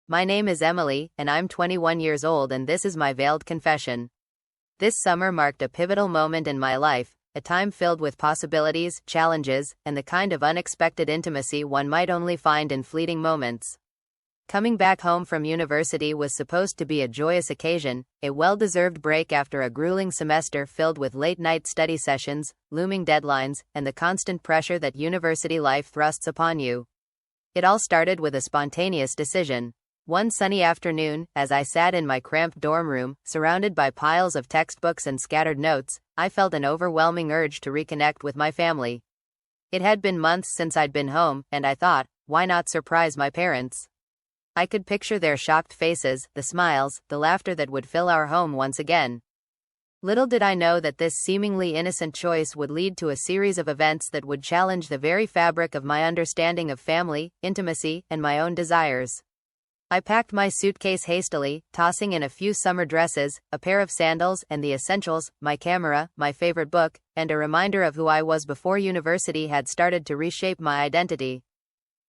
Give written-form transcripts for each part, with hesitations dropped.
My name is Emily, and I'm 21 years old, and this is my veiled confession. This summer marked a pivotal moment in my life, a time filled with possibilities, challenges, and the kind of unexpected intimacy one might only find in fleeting moments. Coming back home from university was supposed to be a joyous occasion, a well-deserved break after a grueling semester filled with late-night study sessions, looming deadlines, and the constant pressure that university life thrusts upon you. It all started with a spontaneous decision. One sunny afternoon, as I sat in my cramped dorm room, surrounded by piles of textbooks and scattered notes, I felt an overwhelming urge to reconnect with my family. It had been months since I'd been home, and I thought, why not surprise my parents? I could picture their shocked faces, the smiles, the laughter that would fill our home once again. Little did I know that this seemingly innocent choice would lead to a series of events that would challenge the very fabric of my understanding of family, intimacy, and my own desires. I packed my suitcase hastily, tossing in a few summer dresses, a pair of sandals, and the essentials, my camera, my favorite book, and a reminder of who I was before university had started to reshape my identity.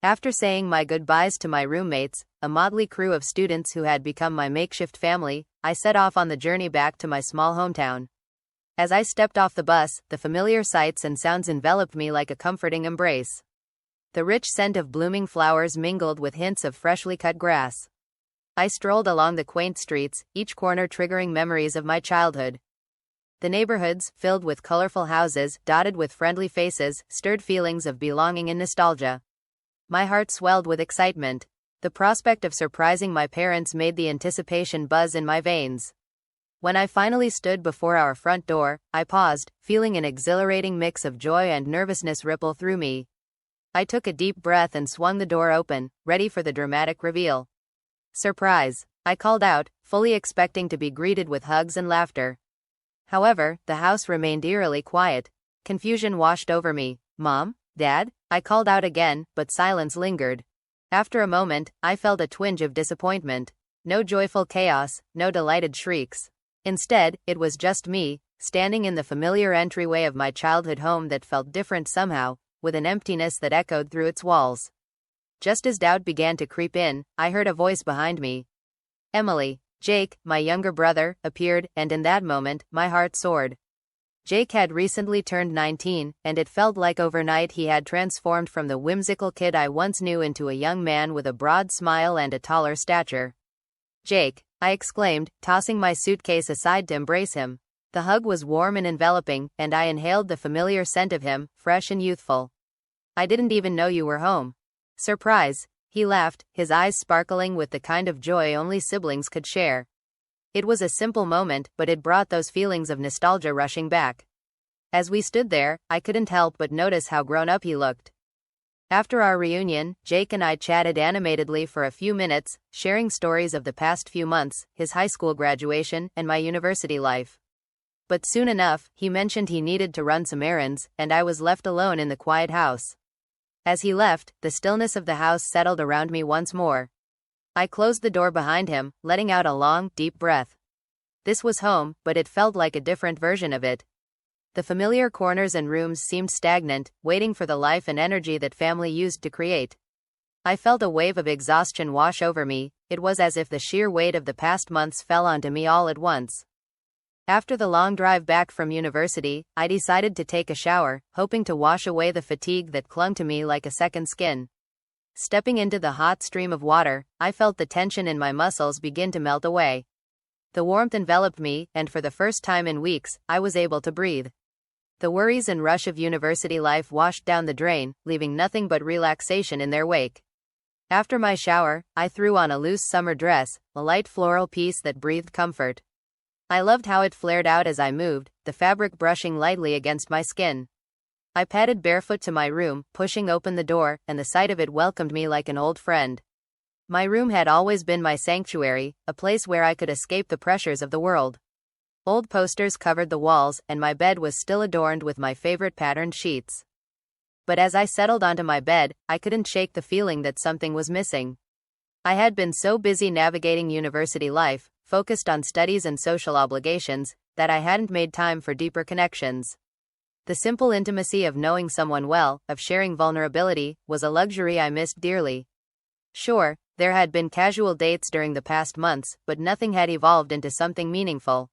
After saying my goodbyes to my roommates, a motley crew of students who had become my makeshift family, I set off on the journey back to my small hometown. As I stepped off the bus, the familiar sights and sounds enveloped me like a comforting embrace. The rich scent of blooming flowers mingled with hints of freshly cut grass. I strolled along the quaint streets, each corner triggering memories of my childhood. The neighborhoods, filled with colorful houses, dotted with friendly faces, stirred feelings of belonging and nostalgia. My heart swelled with excitement. The prospect of surprising my parents made the anticipation buzz in my veins. When I finally stood before our front door, I paused, feeling an exhilarating mix of joy and nervousness ripple through me. I took a deep breath and swung the door open, ready for the dramatic reveal. "Surprise!" I called out, fully expecting to be greeted with hugs and laughter. However, the house remained eerily quiet. Confusion washed over me. "Mom? Dad?" I called out again, but silence lingered. After a moment, I felt a twinge of disappointment. No joyful chaos, no delighted shrieks. Instead, it was just me, standing in the familiar entryway of my childhood home that felt different somehow, with an emptiness that echoed through its walls. Just as doubt began to creep in, I heard a voice behind me. Emily. Jake, my younger brother, appeared, and in that moment, my heart soared. Jake had recently turned 19, and it felt like overnight he had transformed from the whimsical kid I once knew into a young man with a broad smile and a taller stature. "Jake," I exclaimed, tossing my suitcase aside to embrace him. The hug was warm and enveloping, and I inhaled the familiar scent of him, fresh and youthful. "I didn't even know you were home." "Surprise," he laughed, his eyes sparkling with the kind of joy only siblings could share. It was a simple moment, but it brought those feelings of nostalgia rushing back. As we stood there, I couldn't help but notice how grown up he looked. After our reunion, Jake and I chatted animatedly for a few minutes, sharing stories of the past few months, his high school graduation, and my university life. But soon enough, he mentioned he needed to run some errands, and I was left alone in the quiet house. As he left, the stillness of the house settled around me once more. I closed the door behind him, letting out a long, deep breath. This was home, but it felt like a different version of it. The familiar corners and rooms seemed stagnant, waiting for the life and energy that family used to create. I felt a wave of exhaustion wash over me. It was as if the sheer weight of the past months fell onto me all at once. After the long drive back from university, I decided to take a shower, hoping to wash away the fatigue that clung to me like a second skin. Stepping into the hot stream of water, I felt the tension in my muscles begin to melt away. The warmth enveloped me, and for the first time in weeks, I was able to breathe. The worries and rush of university life washed down the drain, leaving nothing but relaxation in their wake. After my shower, I threw on a loose summer dress, a light floral piece that breathed comfort. I loved how it flared out as I moved, the fabric brushing lightly against my skin. I padded barefoot to my room, pushing open the door, and the sight of it welcomed me like an old friend. My room had always been my sanctuary, a place where I could escape the pressures of the world. Old posters covered the walls, and my bed was still adorned with my favorite patterned sheets. But as I settled onto my bed, I couldn't shake the feeling that something was missing. I had been so busy navigating university life, focused on studies and social obligations, that I hadn't made time for deeper connections. The simple intimacy of knowing someone well, of sharing vulnerability, was a luxury I missed dearly. Sure, There had been casual dates during the past months, but nothing had evolved into something meaningful.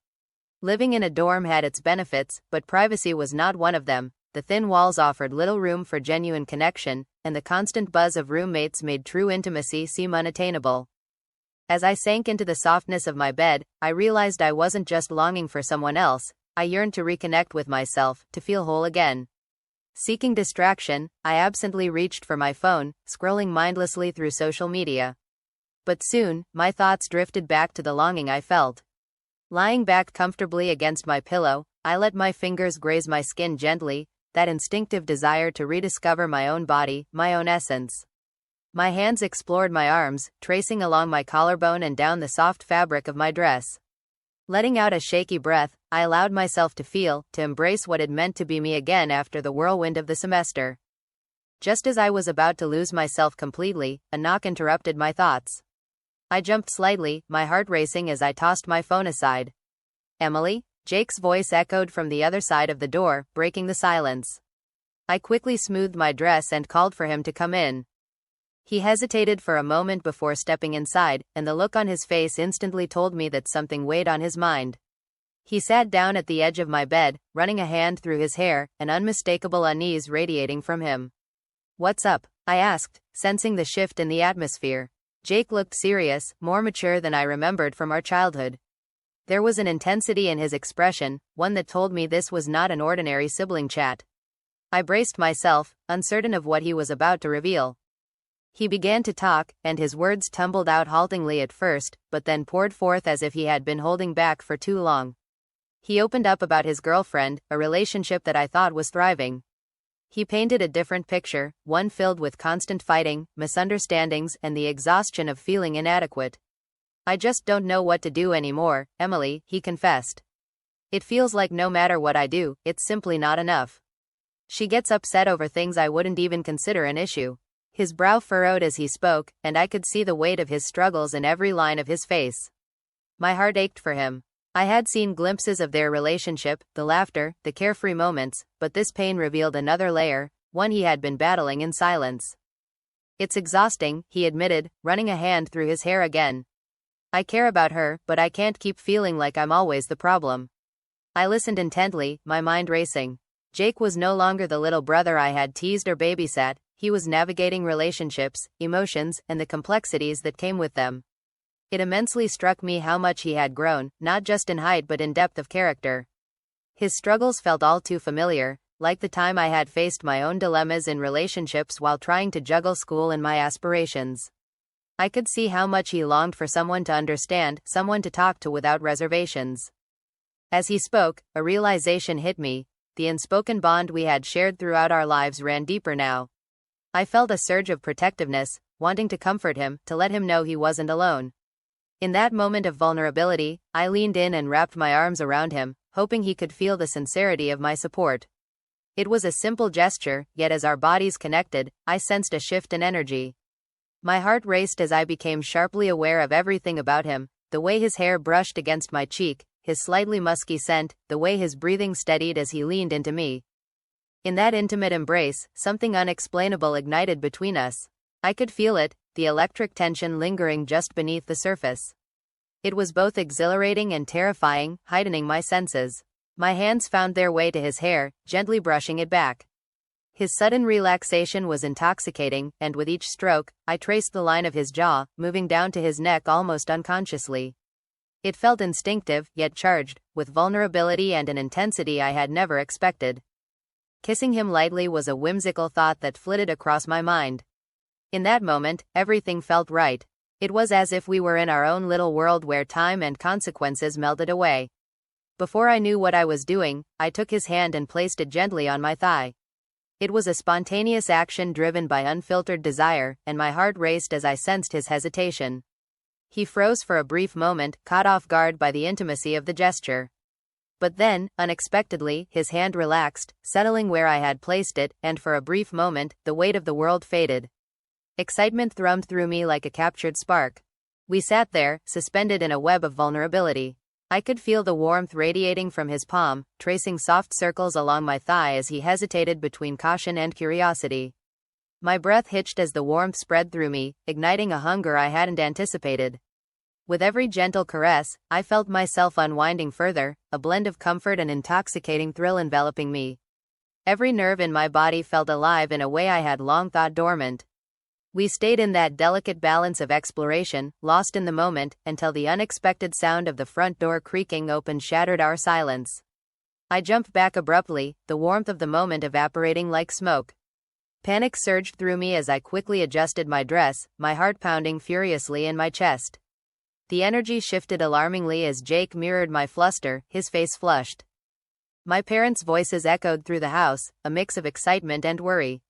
Living in a dorm had its benefits, but privacy was not one of them. The thin walls offered little room for genuine connection, and the constant buzz of roommates made true intimacy seem unattainable. As I sank into the softness of my bed, I realized I wasn't just longing for someone else. I yearned to reconnect with myself, to feel whole again. Seeking distraction, I absently reached for my phone, scrolling mindlessly through social media. But soon, my thoughts drifted back to the longing I felt. Lying back comfortably against my pillow, I let my fingers graze my skin gently, that instinctive desire to rediscover my own body, my own essence. My hands explored my arms, tracing along my collarbone and down the soft fabric of my dress. Letting out a shaky breath, I allowed myself to feel, to embrace what it meant to be me again after the whirlwind of the semester. Just as I was about to lose myself completely, a knock interrupted my thoughts. I jumped slightly, my heart racing as I tossed my phone aside. "Emily?" Jake's voice echoed from the other side of the door, breaking the silence. I quickly smoothed my dress and called for him to come in. He hesitated for a moment before stepping inside, and the look on his face instantly told me that something weighed on his mind. He sat down at the edge of my bed, running a hand through his hair, an unmistakable unease radiating from him. "What's up?" I asked, sensing the shift in the atmosphere. Jake looked serious, more mature than I remembered from our childhood. There was an intensity in his expression, one that told me this was not an ordinary sibling chat. I braced myself, uncertain of what he was about to reveal. He began to talk, and his words tumbled out haltingly at first, but then poured forth as if he had been holding back for too long. He opened up about his girlfriend, a relationship that I thought was thriving. He painted a different picture, one filled with constant fighting, misunderstandings, and the exhaustion of feeling inadequate. "I just don't know what to do anymore, Emily," he confessed. "It feels like no matter what I do, it's simply not enough. She gets upset over things I wouldn't even consider an issue." His brow furrowed as he spoke, and I could see the weight of his struggles in every line of his face. My heart ached for him. I had seen glimpses of their relationship, the laughter, the carefree moments, but this pain revealed another layer, one he had been battling in silence. "It's exhausting," he admitted, running a hand through his hair again. "I care about her, but I can't keep feeling like I'm always the problem." I listened intently, my mind racing. Jake was no longer the little brother I had teased or babysat. He was navigating relationships, emotions, and the complexities that came with them. It immensely struck me how much he had grown, not just in height but in depth of character. His struggles felt all too familiar, like the time I had faced my own dilemmas in relationships while trying to juggle school and my aspirations. I could see how much he longed for someone to understand, someone to talk to without reservations. As he spoke, a realization hit me. The unspoken bond we had shared throughout our lives ran deeper now. I felt a surge of protectiveness, wanting to comfort him, to let him know he wasn't alone. In that moment of vulnerability, I leaned in and wrapped my arms around him, hoping he could feel the sincerity of my support. It was a simple gesture, yet as our bodies connected, I sensed a shift in energy. My heart raced as I became sharply aware of everything about him, the way his hair brushed against my cheek, his slightly musky scent, the way his breathing steadied as he leaned into me. In that intimate embrace, something unexplainable ignited between us. I could feel it, the electric tension lingering just beneath the surface. It was both exhilarating and terrifying, heightening my senses. My hands found their way to his hair, gently brushing it back. His sudden relaxation was intoxicating, and with each stroke, I traced the line of his jaw, moving down to his neck almost unconsciously. It felt instinctive, yet charged, with vulnerability and an intensity I had never expected. Kissing him lightly was a whimsical thought that flitted across my mind. In that moment, everything felt right. It was as if we were in our own little world where time and consequences melted away. Before I knew what I was doing, I took his hand and placed it gently on my thigh. It was a spontaneous action driven by unfiltered desire, and my heart raced as I sensed his hesitation. He froze for a brief moment, caught off guard by the intimacy of the gesture. But then, unexpectedly, his hand relaxed, settling where I had placed it, and for a brief moment, the weight of the world faded. Excitement thrummed through me like a captured spark. We sat there, suspended in a web of vulnerability. I could feel the warmth radiating from his palm, tracing soft circles along my thigh as he hesitated between caution and curiosity. My breath hitched as the warmth spread through me, igniting a hunger I hadn't anticipated. With every gentle caress, I felt myself unwinding further, a blend of comfort and intoxicating thrill enveloping me. Every nerve in my body felt alive in a way I had long thought dormant. We stayed in that delicate balance of exploration, lost in the moment, until the unexpected sound of the front door creaking open shattered our silence. I jumped back abruptly, the warmth of the moment evaporating like smoke. Panic surged through me as I quickly adjusted my dress, my heart pounding furiously in my chest. The energy shifted alarmingly as Jake mirrored my fluster, his face flushed. My parents' voices echoed through the house, a mix of excitement and worry.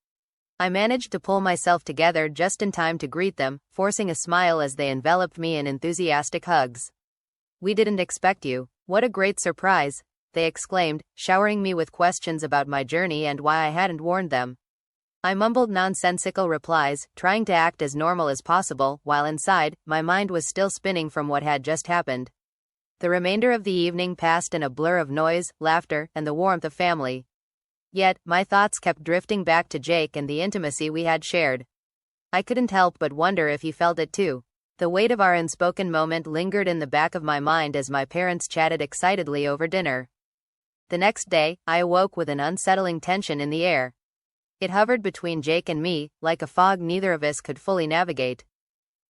I managed to pull myself together just in time to greet them, forcing a smile as they enveloped me in enthusiastic hugs. "We didn't expect you. What a great surprise," they exclaimed, showering me with questions about my journey and why I hadn't warned them. I mumbled nonsensical replies, trying to act as normal as possible, while inside, my mind was still spinning from what had just happened. The remainder of the evening passed in a blur of noise, laughter, and the warmth of family. Yet, my thoughts kept drifting back to Jake and the intimacy we had shared. I couldn't help but wonder if he felt it too. The weight of our unspoken moment lingered in the back of my mind as my parents chatted excitedly over dinner. The next day, I awoke with an unsettling tension in the air. It hovered between Jake and me, like a fog neither of us could fully navigate.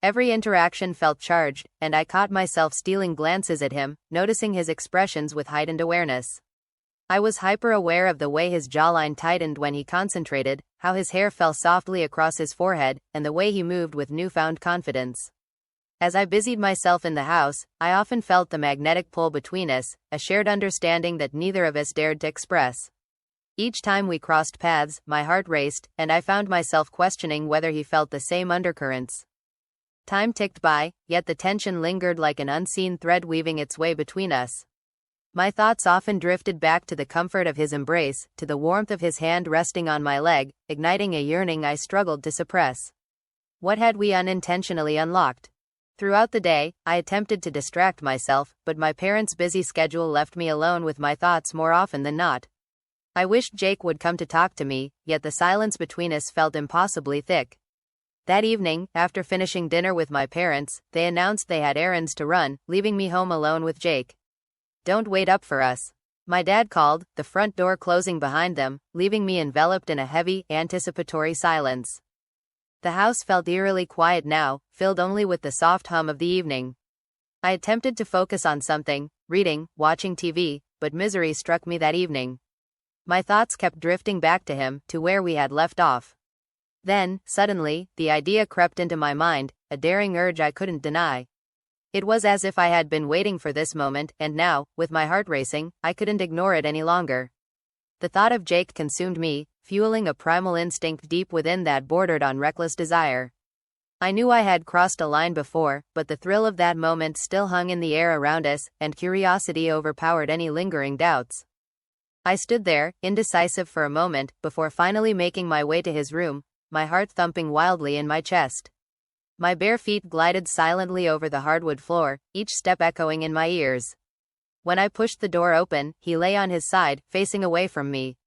Every interaction felt charged, and I caught myself stealing glances at him, noticing his expressions with heightened awareness. I was hyper-aware of the way his jawline tightened when he concentrated, how his hair fell softly across his forehead, and the way he moved with newfound confidence. As I busied myself in the house, I often felt the magnetic pull between us, a shared understanding that neither of us dared to express. Each time we crossed paths, my heart raced, and I found myself questioning whether he felt the same undercurrents. Time ticked by, yet the tension lingered like an unseen thread weaving its way between us. My thoughts often drifted back to the comfort of his embrace, to the warmth of his hand resting on my leg, igniting a yearning I struggled to suppress. What had we unintentionally unlocked? Throughout the day, I attempted to distract myself, but my parents' busy schedule left me alone with my thoughts more often than not. I wished Jake would come to talk to me, yet the silence between us felt impossibly thick. That evening, after finishing dinner with my parents, they announced they had errands to run, leaving me home alone with Jake. "Don't wait up for us," my dad called, the front door closing behind them, leaving me enveloped in a heavy, anticipatory silence. The house felt eerily quiet now, filled only with the soft hum of the evening. I attempted to focus on something, reading, watching TV, but misery struck me that evening. My thoughts kept drifting back to him, to where we had left off. Then, suddenly, the idea crept into my mind, a daring urge I couldn't deny. It was as if I had been waiting for this moment, and now, with my heart racing, I couldn't ignore it any longer. The thought of Jake consumed me, fueling a primal instinct deep within that bordered on reckless desire. I knew I had crossed a line before, but the thrill of that moment still hung in the air around us, and curiosity overpowered any lingering doubts. I stood there, indecisive for a moment, before finally making my way to his room, my heart thumping wildly in my chest. My bare feet glided silently over the hardwood floor, each step echoing in my ears. When I pushed the door open, he lay on his side, facing away from me.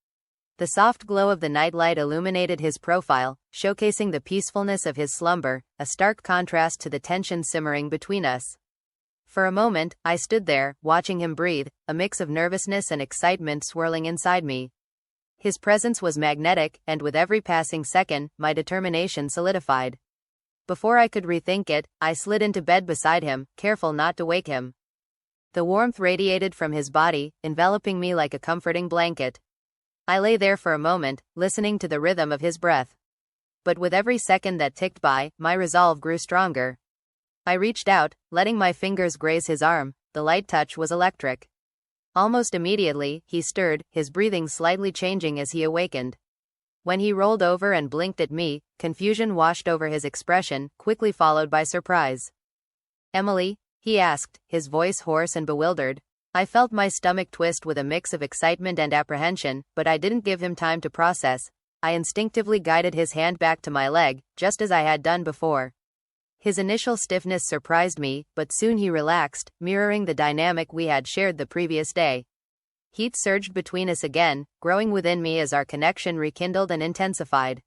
The soft glow of the nightlight illuminated his profile, showcasing the peacefulness of his slumber, a stark contrast to the tension simmering between us. For a moment, I stood there, watching him breathe, a mix of nervousness and excitement swirling inside me. His presence was magnetic, and with every passing second, my determination solidified. Before I could rethink it, I slid into bed beside him, careful not to wake him. The warmth radiated from his body, enveloping me like a comforting blanket. I lay there for a moment, listening to the rhythm of his breath. But with every second that ticked by, my resolve grew stronger. I reached out, letting my fingers graze his arm. The light touch was electric. Almost immediately, he stirred, his breathing slightly changing as he awakened. When he rolled over and blinked at me, confusion washed over his expression, quickly followed by surprise. "Emily?" he asked, his voice hoarse and bewildered. I felt my stomach twist with a mix of excitement and apprehension, but I didn't give him time to process. I instinctively guided his hand back to my leg, just as I had done before. His initial stiffness surprised me, but soon he relaxed, mirroring the dynamic we had shared the previous day. Heat surged between us again, growing within me as our connection rekindled and intensified.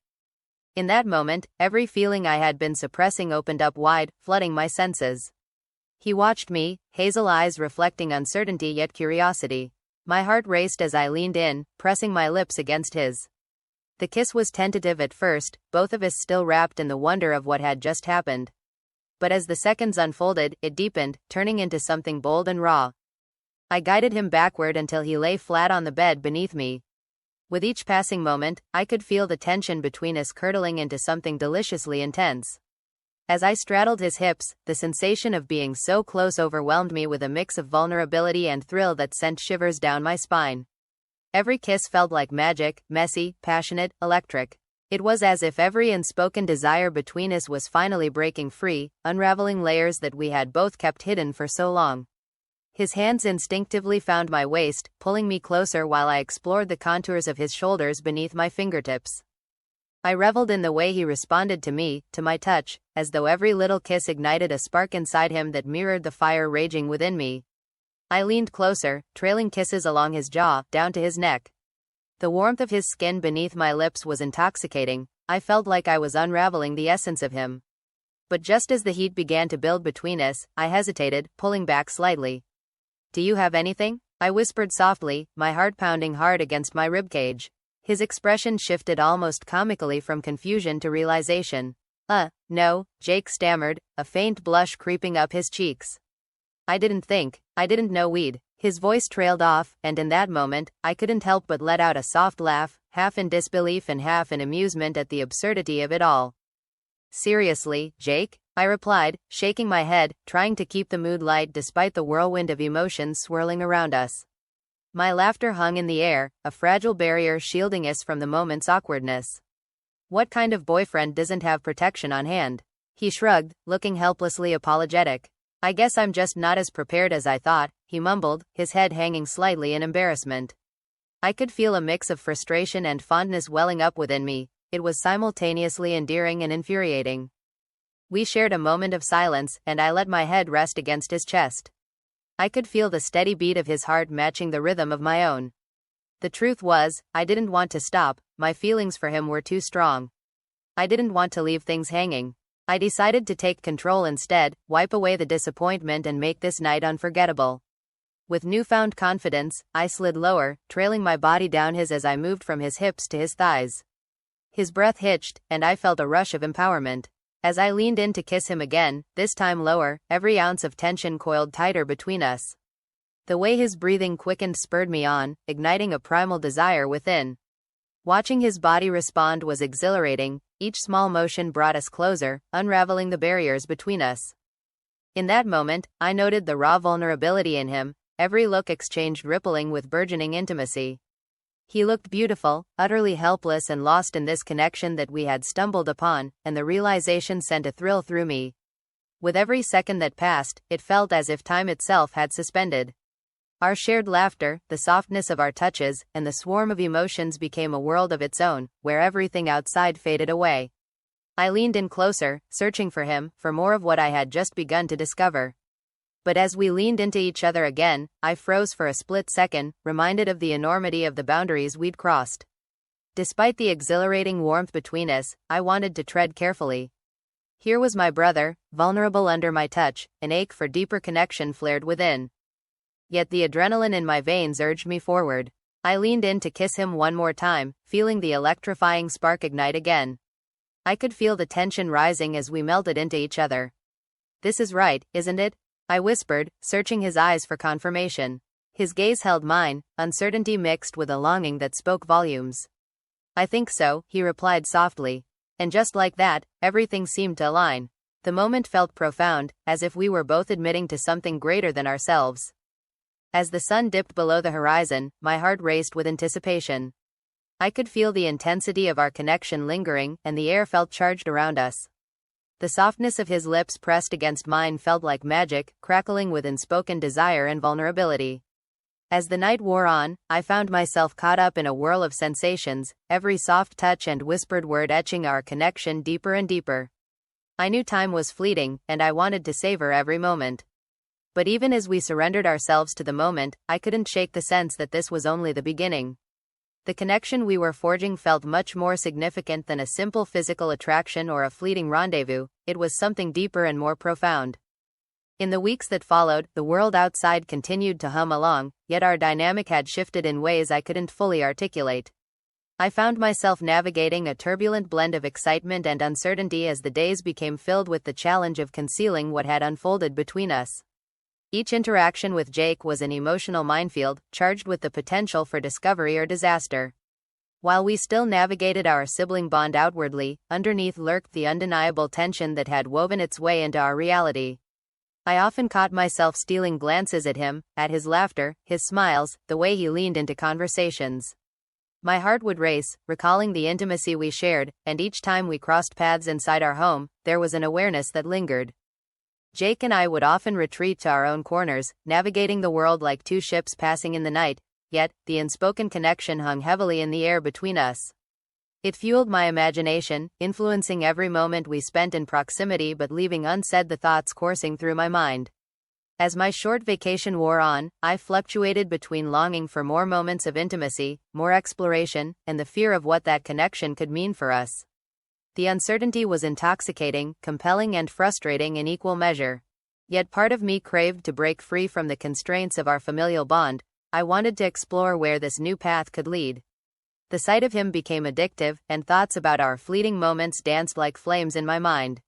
In that moment, every feeling I had been suppressing opened up wide, flooding my senses. He watched me, hazel eyes reflecting uncertainty yet curiosity. My heart raced as I leaned in, pressing my lips against his. The kiss was tentative at first, both of us still wrapped in the wonder of what had just happened. But as the seconds unfolded, it deepened, turning into something bold and raw. I guided him backward until he lay flat on the bed beneath me. With each passing moment, I could feel the tension between us curdling into something deliciously intense. As I straddled his hips, the sensation of being so close overwhelmed me with a mix of vulnerability and thrill that sent shivers down my spine. Every kiss felt like magic, messy, passionate, electric. It was as if every unspoken desire between us was finally breaking free, unraveling layers that we had both kept hidden for so long. His hands instinctively found my waist, pulling me closer while I explored the contours of his shoulders beneath my fingertips. I reveled in the way he responded to me, to my touch, as though every little kiss ignited a spark inside him that mirrored the fire raging within me. I leaned closer, trailing kisses along his jaw, down to his neck. The warmth of his skin beneath my lips was intoxicating. I felt like I was unraveling the essence of him. But just as the heat began to build between us, I hesitated, pulling back slightly. "Do you have anything?" I whispered softly, my heart pounding hard against my ribcage. His expression shifted almost comically from confusion to realization. No," Jake stammered, a faint blush creeping up his cheeks. I didn't know we'd." His voice trailed off, and in that moment, I couldn't help but let out a soft laugh, half in disbelief and half in amusement at the absurdity of it all. "Seriously, Jake?" I replied, shaking my head, trying to keep the mood light despite the whirlwind of emotions swirling around us. My laughter hung in the air, a fragile barrier shielding us from the moment's awkwardness. "What kind of boyfriend doesn't have protection on hand?" He shrugged, looking helplessly apologetic. "I guess I'm just not as prepared as I thought," he mumbled, his head hanging slightly in embarrassment. I could feel a mix of frustration and fondness welling up within me. It was simultaneously endearing and infuriating. We shared a moment of silence, and I let my head rest against his chest. I could feel the steady beat of his heart matching the rhythm of my own. The truth was, I didn't want to stop. My feelings for him were too strong. I didn't want to leave things hanging. I decided to take control instead, wipe away the disappointment and make this night unforgettable. With newfound confidence, I slid lower, trailing my body down his as I moved from his hips to his thighs. His breath hitched, and I felt a rush of empowerment. As I leaned in to kiss him again, this time lower, every ounce of tension coiled tighter between us. The way his breathing quickened spurred me on, igniting a primal desire within. Watching his body respond was exhilarating. Each small motion brought us closer, unraveling the barriers between us. In that moment, I noted the raw vulnerability in him, every look exchanged rippling with burgeoning intimacy. He looked beautiful, utterly helpless and lost in this connection that we had stumbled upon, and the realization sent a thrill through me. With every second that passed, it felt as if time itself had suspended. Our shared laughter, the softness of our touches, and the swarm of emotions became a world of its own, where everything outside faded away. I leaned in closer, searching for him, for more of what I had just begun to discover. But as we leaned into each other again, I froze for a split second, reminded of the enormity of the boundaries we'd crossed. Despite the exhilarating warmth between us, I wanted to tread carefully. Here was my brother, vulnerable under my touch, an ache for deeper connection flared within. Yet the adrenaline in my veins urged me forward. I leaned in to kiss him one more time, feeling the electrifying spark ignite again. I could feel the tension rising as we melted into each other. "This is right, isn't it?" I whispered, searching his eyes for confirmation. His gaze held mine, uncertainty mixed with a longing that spoke volumes. "I think so," he replied softly. And just like that, everything seemed to align. The moment felt profound, as if we were both admitting to something greater than ourselves. As the sun dipped below the horizon, my heart raced with anticipation. I could feel the intensity of our connection lingering, and the air felt charged around us. The softness of his lips pressed against mine felt like magic, crackling with unspoken desire and vulnerability. As the night wore on, I found myself caught up in a whirl of sensations, every soft touch and whispered word etching our connection deeper and deeper. I knew time was fleeting, and I wanted to savor every moment. But even as we surrendered ourselves to the moment, I couldn't shake the sense that this was only the beginning. The connection we were forging felt much more significant than a simple physical attraction or a fleeting rendezvous. It was something deeper and more profound. In the weeks that followed, the world outside continued to hum along, yet our dynamic had shifted in ways I couldn't fully articulate. I found myself navigating a turbulent blend of excitement and uncertainty as the days became filled with the challenge of concealing what had unfolded between us. Each interaction with Jake was an emotional minefield, charged with the potential for discovery or disaster. While we still navigated our sibling bond outwardly, underneath lurked the undeniable tension that had woven its way into our reality. I often caught myself stealing glances at him, at his laughter, his smiles, the way he leaned into conversations. My heart would race, recalling the intimacy we shared, and each time we crossed paths inside our home, there was an awareness that lingered. Jake and I would often retreat to our own corners, navigating the world like two ships passing in the night, yet, the unspoken connection hung heavily in the air between us. It fueled my imagination, influencing every moment we spent in proximity but leaving unsaid the thoughts coursing through my mind. As my short vacation wore on, I fluctuated between longing for more moments of intimacy, more exploration, and the fear of what that connection could mean for us. The uncertainty was intoxicating, compelling and frustrating in equal measure. Yet part of me craved to break free from the constraints of our familial bond. I wanted to explore where this new path could lead. The sight of him became addictive, and thoughts about our fleeting moments danced like flames in my mind.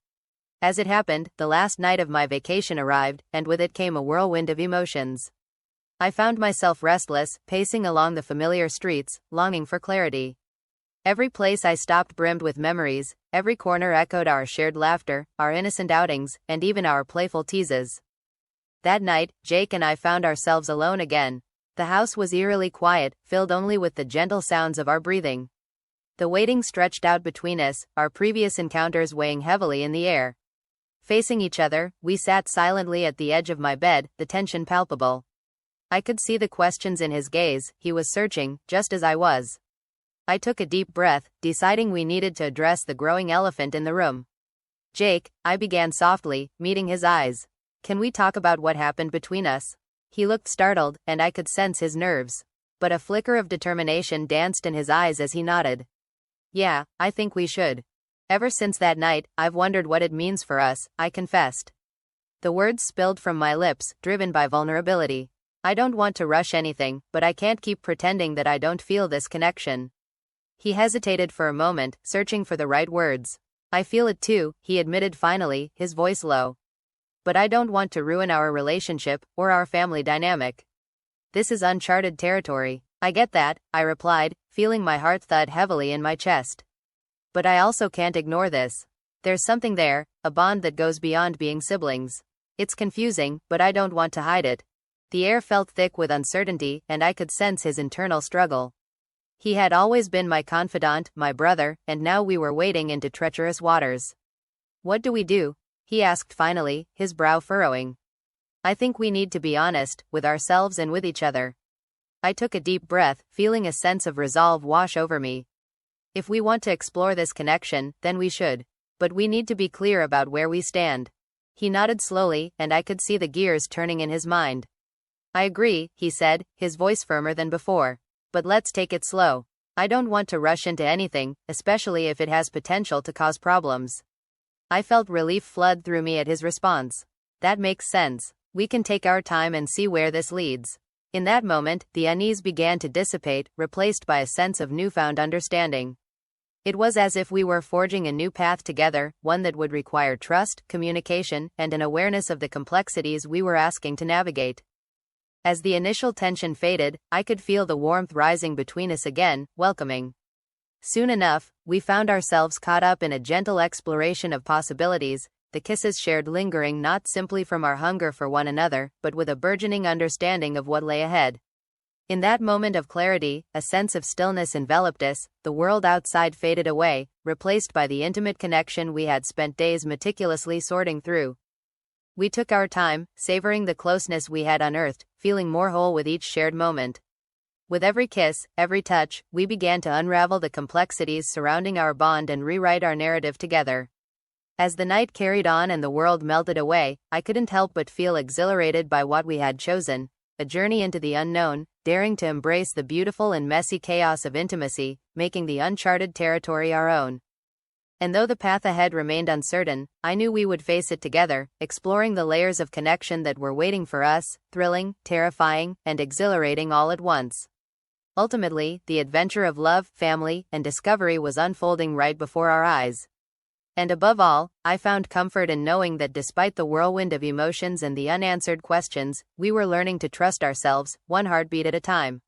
As it happened, the last night of my vacation arrived, and with it came a whirlwind of emotions. I found myself restless, pacing along the familiar streets, longing for clarity. Every place I stopped brimmed with memories, every corner echoed our shared laughter, our innocent outings, and even our playful teases. That night, Jake and I found ourselves alone again. The house was eerily quiet, filled only with the gentle sounds of our breathing. The waiting stretched out between us, our previous encounters weighing heavily in the air. Facing each other, we sat silently at the edge of my bed, the tension palpable. I could see the questions in his gaze. He was searching, just as I was. I took a deep breath, deciding we needed to address the growing elephant in the room. "Jake," I began softly, meeting his eyes. "Can we talk about what happened between us?" He looked startled, and I could sense his nerves. But a flicker of determination danced in his eyes as he nodded. "Yeah, I think we should. Ever since that night, I've wondered what it means for us," I confessed. The words spilled from my lips, driven by vulnerability. "I don't want to rush anything, but I can't keep pretending that I don't feel this connection." He hesitated for a moment, searching for the right words. "I feel it too," he admitted finally, his voice low. "But I don't want to ruin our relationship, or our family dynamic. This is uncharted territory." "I get that," I replied, feeling my heart thud heavily in my chest. "But I also can't ignore this. There's something there, a bond that goes beyond being siblings. It's confusing, but I don't want to hide it." The air felt thick with uncertainty, and I could sense his internal struggle. He had always been my confidant, my brother, and now we were wading into treacherous waters. "What do we do?" he asked finally, his brow furrowing. "I think we need to be honest, with ourselves and with each other." I took a deep breath, feeling a sense of resolve wash over me. If we want to explore this connection, then we should. But we need to be clear about where we stand. He nodded slowly, and I could see the gears turning in his mind. "I agree," he said, his voice firmer than before. "But let's take it slow. I don't want to rush into anything, especially if it has potential to cause problems." I felt relief flood through me at his response. "That makes sense. We can take our time and see where this leads." In that moment, the unease began to dissipate, replaced by a sense of newfound understanding. It was as if we were forging a new path together, one that would require trust, communication, and an awareness of the complexities we were asking to navigate. As the initial tension faded, I could feel the warmth rising between us again, welcoming. Soon enough, we found ourselves caught up in a gentle exploration of possibilities, the kisses shared lingering not simply from our hunger for one another, but with a burgeoning understanding of what lay ahead. In that moment of clarity, a sense of stillness enveloped us. The world outside faded away, replaced by the intimate connection we had spent days meticulously sorting through. We took our time, savoring the closeness we had unearthed, feeling more whole with each shared moment. With every kiss, every touch, we began to unravel the complexities surrounding our bond and rewrite our narrative together. As the night carried on and the world melted away, I couldn't help but feel exhilarated by what we had chosen, a journey into the unknown, daring to embrace the beautiful and messy chaos of intimacy, making the uncharted territory our own. And though the path ahead remained uncertain, I knew we would face it together, exploring the layers of connection that were waiting for us, thrilling, terrifying, and exhilarating all at once. Ultimately, the adventure of love, family, and discovery was unfolding right before our eyes. And above all, I found comfort in knowing that despite the whirlwind of emotions and the unanswered questions, we were learning to trust ourselves, one heartbeat at a time.